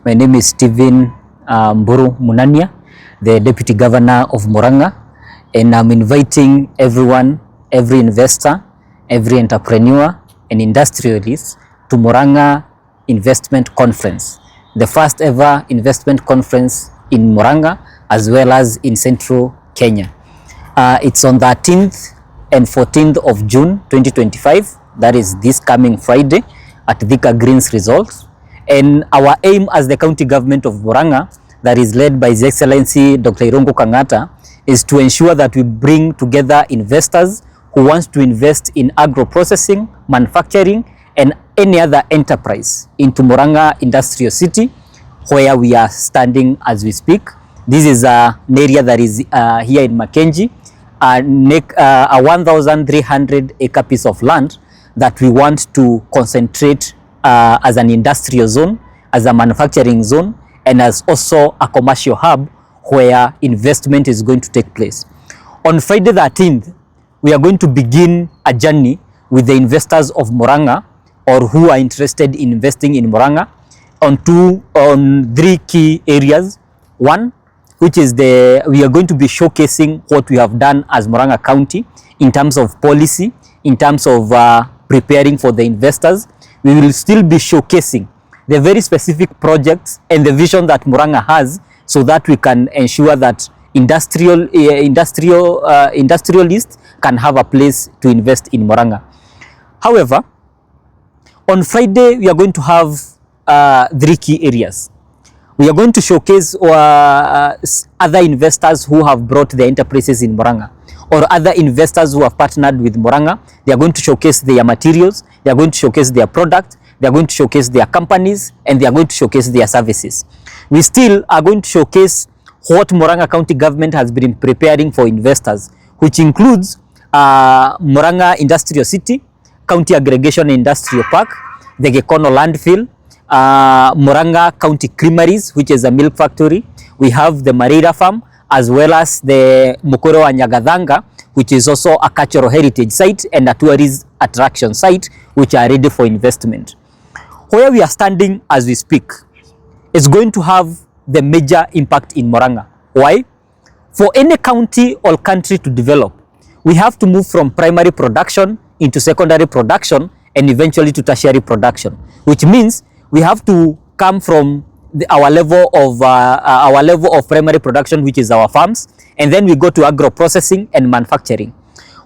My name is Stephen Munania, the Deputy Governor of Murang'a, and I'm inviting everyone, every investor, every entrepreneur and industrialist to Murang'a Investment Conference, the first ever investment conference in Murang'a as well as in Central Kenya. It's on the 13th and 14th of June 2025, that is this coming Friday at Thika Greens Resort. And our aim as the county government of Murang'a, that is led by His Excellency Dr. Irungu Kang'ata, is to ensure that we bring together investors who wants to invest in agro-processing, manufacturing, and any other enterprise into Murang'a Industrial City, where we are standing as we speak. This is an area that is here in Mackenzie, a 1,300 acre piece of land that we want to concentrate as an industrial zone, as a manufacturing zone, and as also a commercial hub where investment is going to take place. On Friday the 13th, we are going to begin a journey with the investors of Murang'a, or who are interested in investing in Murang'a, on three key areas. One, which is we are going to be showcasing what we have done as Murang'a County in terms of policy, in terms of preparing for the investors. We will still be showcasing the very specific projects and the vision that Murang'a has, so that we can ensure that industrialists can have a place to invest in Murang'a. However, on Friday we are going to have three key areas. We are going to showcase other investors who have brought their enterprises in Murang'a, or other investors who have partnered with Murang'a. They are going to showcase their materials, they are going to showcase their product, they are going to showcase their companies, and they are going to showcase their services. We still are going to showcase what Murang'a County government has been preparing for investors, which includes Murang'a Industrial City, County Aggregation Industrial Park, the Gekono Landfill, Murang'a County Creameries, which is a milk factory. We have the Marira Farm, as well as the Mukoro wa Nyagathanga, which is also a cultural heritage site and a tourist attraction site, which are ready for investment. Where we are standing as we speak is going to have the major impact in Murang'a. Why? For any county or country to develop, we have to move from primary production into secondary production and eventually to tertiary production, which means we have to come from our level of primary production, which is our farms, and then we go to agro processing and manufacturing.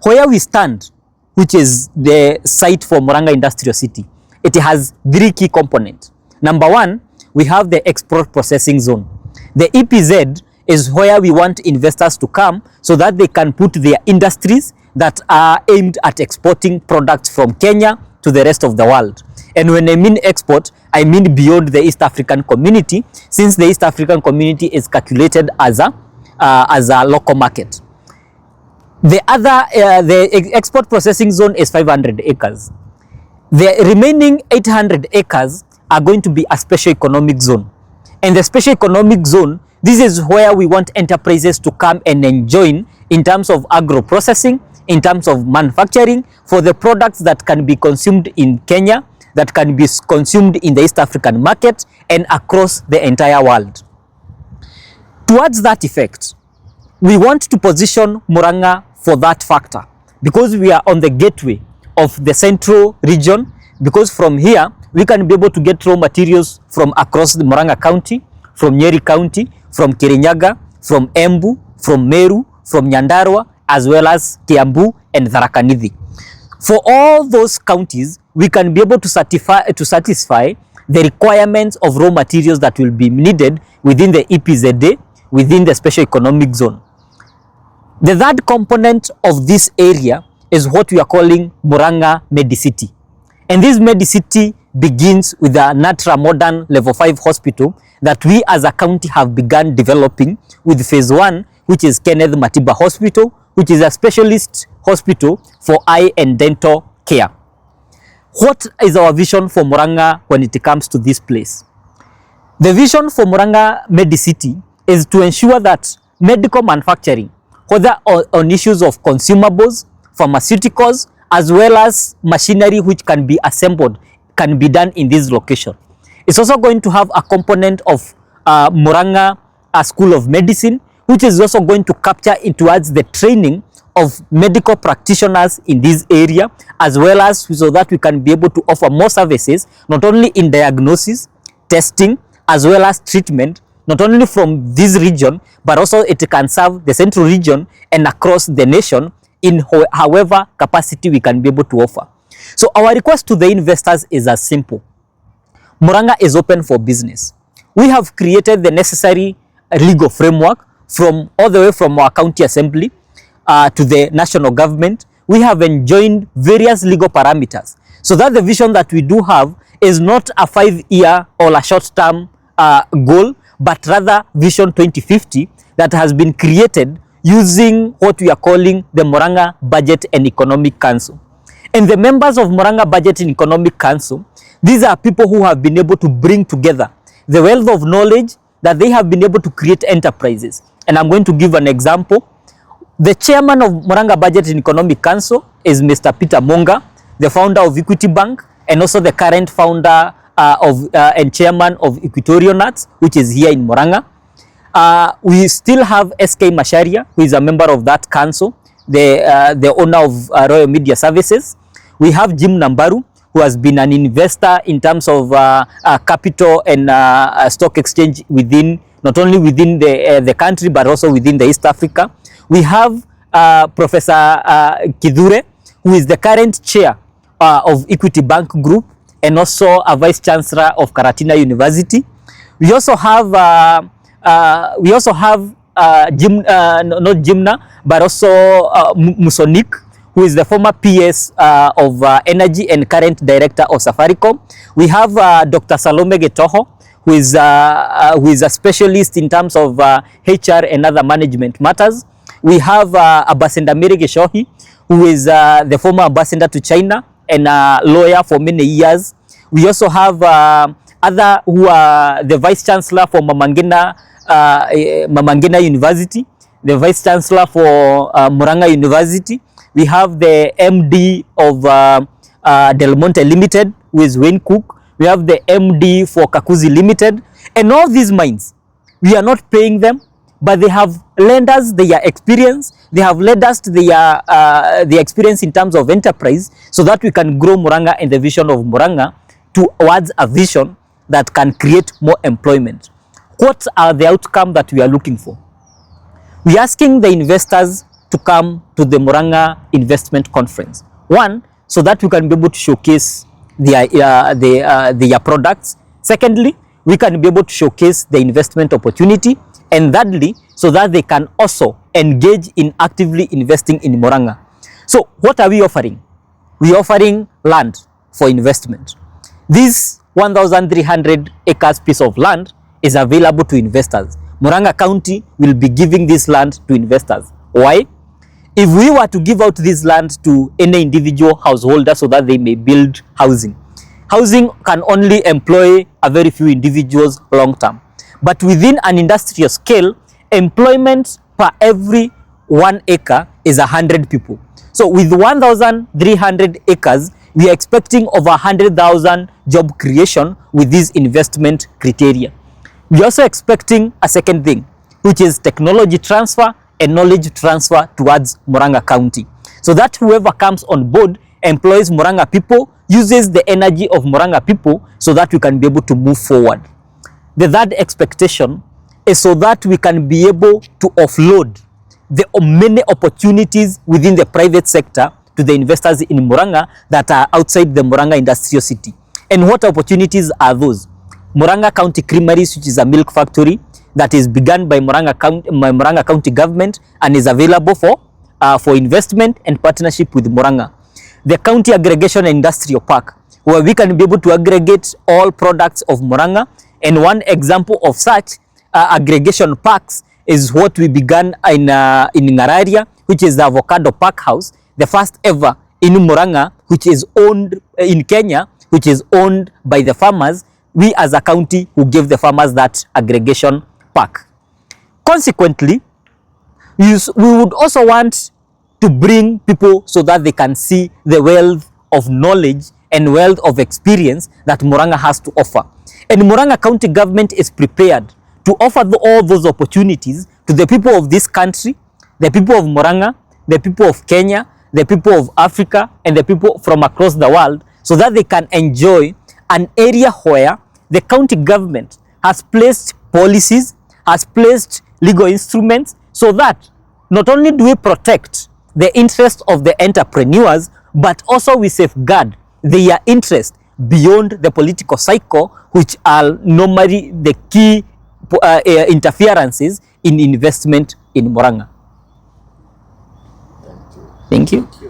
Where we stand, which is the site for Murang'a Industrial City, it has three key components. Number one, we have the export processing zone. The EPZ is where we want investors to come so that they can put their industries that are aimed at exporting products from Kenya to the rest of the world. And when I mean export, I mean beyond the East African community, since the East African community is calculated as a local market. The export processing zone is 500 acres. The remaining 800 acres are going to be a special economic zone. And the special economic zone, this is where we want enterprises to come and enjoy in terms of agro processing, in terms of manufacturing, for the products that can be consumed in Kenya, that can be consumed in the East African market and across the entire world. Towards that effect, we want to position Murang'a for that factor, because we are on the gateway of the central region, because from here we can be able to get raw materials from across the Murang'a County, from Nyeri County, from Kirinyaga, from Embu, from Meru, from Nyandarua, as well as Kiambu and Tharaka Nithi. For all those counties, we can be able to satisfy the requirements of raw materials that will be needed within the EPZA, within the special economic zone. The third component of this area is what we are calling Murang'a Medicity. And this Medicity begins with the Natra Modern Level 5 Hospital that we as a county have begun developing with phase 1, which is Kenneth Matiba Hospital, which is a specialist hospital for eye and dental care. What is our vision for Murang'a when it comes to this place? The vision for Murang'a Medicity is to ensure that medical manufacturing, whether on issues of consumables, pharmaceuticals, as well as machinery which can be assembled, can be done in this location. It's also going to have a component of Murang'a School of Medicine, which is also going to capture it towards the training of medical practitioners in this area, as well as so that we can be able to offer more services, not only in diagnosis, testing, as well as treatment, not only from this region, but also it can serve the central region and across the nation in however capacity we can be able to offer. So our request to the investors is as simple. Murang'a is open for business. We have created the necessary legal framework from all the way from our county assembly to the national government. We have enjoined various legal parameters so that the vision that we do have is not a 5-year or a short-term goal, but rather Vision 2050 that has been created using what we are calling the Murang'a Budget and Economic Council. And the members of Murang'a Budget and Economic Council, these are people who have been able to bring together the wealth of knowledge that they have been able to create enterprises. And I'm going to give an example. The chairman of Murang'a Budget and Economic Council is Mr. Peter Monga, the founder of Equity Bank, and also the current founder and chairman of Equatorial Nuts, which is here in Murang'a. We still have SK Masharia, who is a member of that council, the owner of Royal Media Services. We have Jim Nambaru, who has been an investor in terms of capital and stock exchange within, not only within the country, but also within the East Africa. We have Professor Kidhure, who is the current chair of Equity Bank Group and also a vice chancellor of Karatina University. We also have not Jimna, but also Musonik, who is the former PS of Energy and current director of Safaricom. We have Dr. Salome Getoho, who is a specialist in terms of HR and other management matters. We have Ambassador Mary Geshohi, who is the former ambassador to China and a lawyer for many years. We also have other who are the vice chancellor for Mamangina University, the vice chancellor for Murang'a University. We have the MD of Del Monte Limited, who is Wayne Cook. We have the MD for Kakuzi Limited. And all these mines, we are not paying them, but they have lent us their experience. They have led us to the experience in terms of enterprise so that we can grow Murang'a and the vision of Murang'a towards a vision that can create more employment. What are the outcomes that we are looking for? We are asking the investors to come to the Murang'a Investment Conference. One, so that we can be able to showcase their products. Secondly, we can be able to showcase the investment opportunity. And thirdly, so that they can also engage in actively investing in Murang'a. So what are we offering? We are offering land for investment. This 1,300 acres piece of land is available to investors. Murang'a County will be giving this land to investors. Why? If we were to give out this land to any individual householder so that they may build housing, housing can only employ a very few individuals long term. But within an industrial scale, employment per every 1 acre is 100 people. So with 1,300 acres, we are expecting over 100,000 job creation with this investment criteria. We are also expecting a second thing, which is technology transfer and knowledge transfer towards Murang'a County. So that whoever comes on board employs Murang'a people, uses the energy of Murang'a people so that we can be able to move forward. The third expectation is so that we can be able to offload the many opportunities within the private sector to the investors in Murang'a that are outside the Murang'a industrial city. And what opportunities are those? Murang'a County Creameries, which is a milk factory that is begun by Murang'a County government and is available for investment and partnership with Murang'a. The County Aggregation and Industrial Park, where we can be able to aggregate all products of Murang'a. And one example of such aggregation parks is what we began in Ngararia, which is the Avocado Park House, the first ever in Murang'a, which is owned in Kenya, which is owned by the farmers. We as a county who gave the farmers that aggregation park. Consequently, we would also want to bring people so that they can see the wealth of knowledge and wealth of experience that Murang'a has to offer. And Murang'a County government is prepared to offer all those opportunities to the people of this country, the people of Murang'a, the people of Kenya, the people of Africa, and the people from across the world, so that they can enjoy an area where the county government has placed policies, has placed legal instruments, so that not only do we protect the interest of the entrepreneurs, but also we safeguard their interest beyond the political cycle, which are normally the key interferences in investment in Murang'a. Thank you. Thank you.